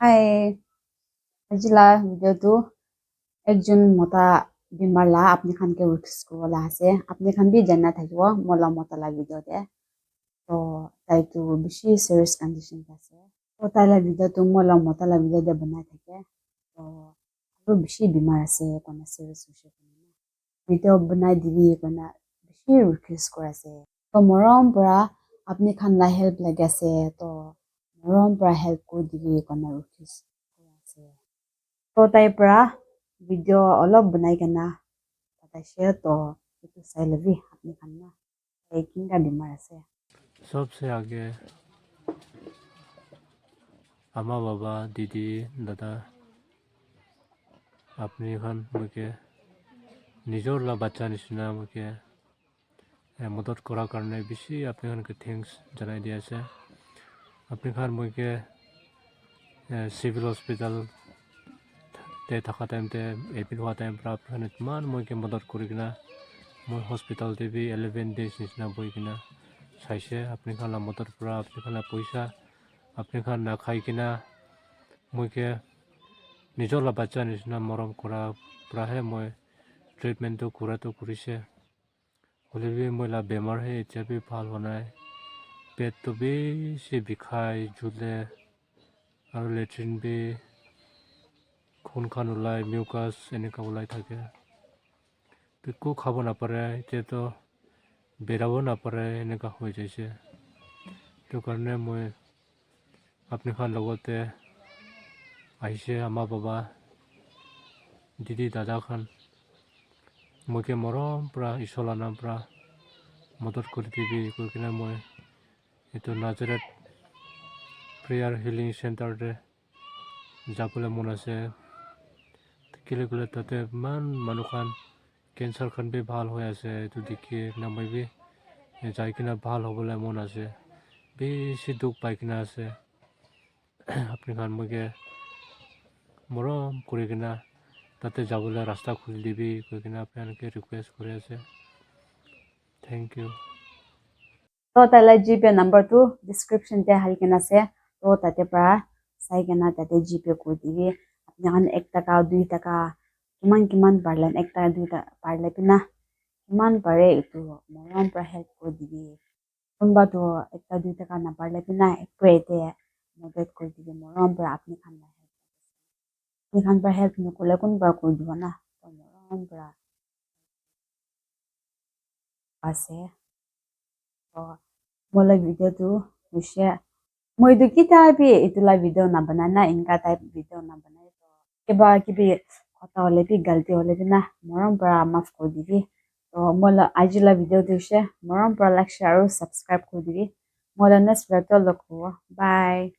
হাই আজিলা ভিডিঅ'টো একজন মতা বেমাৰ লা আপনি খানকে ৰিস্ক লা আছে আপনি খান বি জানা থাকিব মলা মতা লা ভিডিঅ'তে তো তাইতো বেছি সিৰিয়াছ কন্ডিশন আছে তো তাইলা ভিডিঅ'টো মলা মতা লা ভিডিঅ'তে বনাই থাকে তো আৰু বেছি বেমাৰ আছে কোনা সিৰিয়াছ হৈছে ভিডিঅ' বনাই দিবি কোনা বেছি ৰিকুৱেষ্ট কৰি আছে তো মৰম পৰা আপনি খান লা হেল্প লাগে আছে তো মৰম পৰা হেল্প কৰি দিবি কোনা ৰিকুৱেষ্ট কৰি আছে তো তাই পৰা ভিডিঅ' অলপ বনাই কেনা তাই শ্বেয়াৰ তো এইটো চাই লবি আপনি খান না এই কিনকা বেমাৰ আছে सबसे आगे अम्मा बाबा दीदी दादा अपनी खान मुझे निजोर ला बच्चा निश्चिना मुझे मदद करा करने बिशी अपने खान के थैंक्स जनाई दिया से अपने खान मुझे सिविल हॉस्पिटल ते थका टाइम ते एडमिट हुआ टाइम पर अपने खान इतना मुझे मदद करी किना मुझे हॉस्पिटल ते भी 11 days निश्चिना बोई किना साइसे अपने खान ला मदद करा अपने खान ला पैसा अपने खान ना खाई किना मुझे निजोर ला बच्चा निश्चिना मरम करा प्राहे मुझे ट्रीटमेंट तो करी से होले भी मुझे बेमार है इतना भी फाल होना है पेट तो भी से बिखाई झूले और लेट्रिन भी खून खान उलाई म्यूकस इन्हें का उलाई था क्या बिल्कु खाबो ना पड़े इतने तो बेराबो ना पड़े इन्हें का हो जैसे तो करने मुझे अपने खान लोगों ते ऐसे अम्मा बाबा दीदी दादा खान मुझे मरम प्रा इशोला नाम प्रा मदद करती भी कोई किना मुझे इतो नाजरेट प्रेयर हीलिंग सेंटर दे जापुले मुना से किले किले तते मान मनुखान कैंसर खान भी भाल होया से तो देखिए ना मैं भी जाई किना भाल हो बोले मुना से बेसी दुख पाई किना से अपने खान मुझे मरम करे किना तते जाबुले रास्ता खुल दिबी कोई किना अपने के रिक्वेस्ट करे से थैंक यू তো তাইলা জিপে নাম্বাৰটো ডিসক্ৰিপশনতে হাল কেনা আছে তো তাতে পৰা চাই কেনা তাতে জিপে কৰি দিবি আপনি খান 1 টাকা 2 টাকা কিমান পাৰলেন 1 টাকা 2 টাকা পাৰলে পিনা কিমান পাৰে এইটো মৰম পৰা হেল্প কৰি দিবি কোনবাটো 1 টাকা 2 টাকা নাপাৰলে পিনা একোতে মদত কৰি দিবি মৰম পৰা আপনি খান পৰা হেল্প নকলে কোনবা কৰি দিব না তো মৰম পৰা আছে তো mola video tu mushe moi du kita bi itula video na banana inka type video na banai to keba kibi kota hole bi galti hole bi na moram para maaf kor dibi to mola ajila video tu she moram para like share aru subscribe kor dibi mola next video lokho bye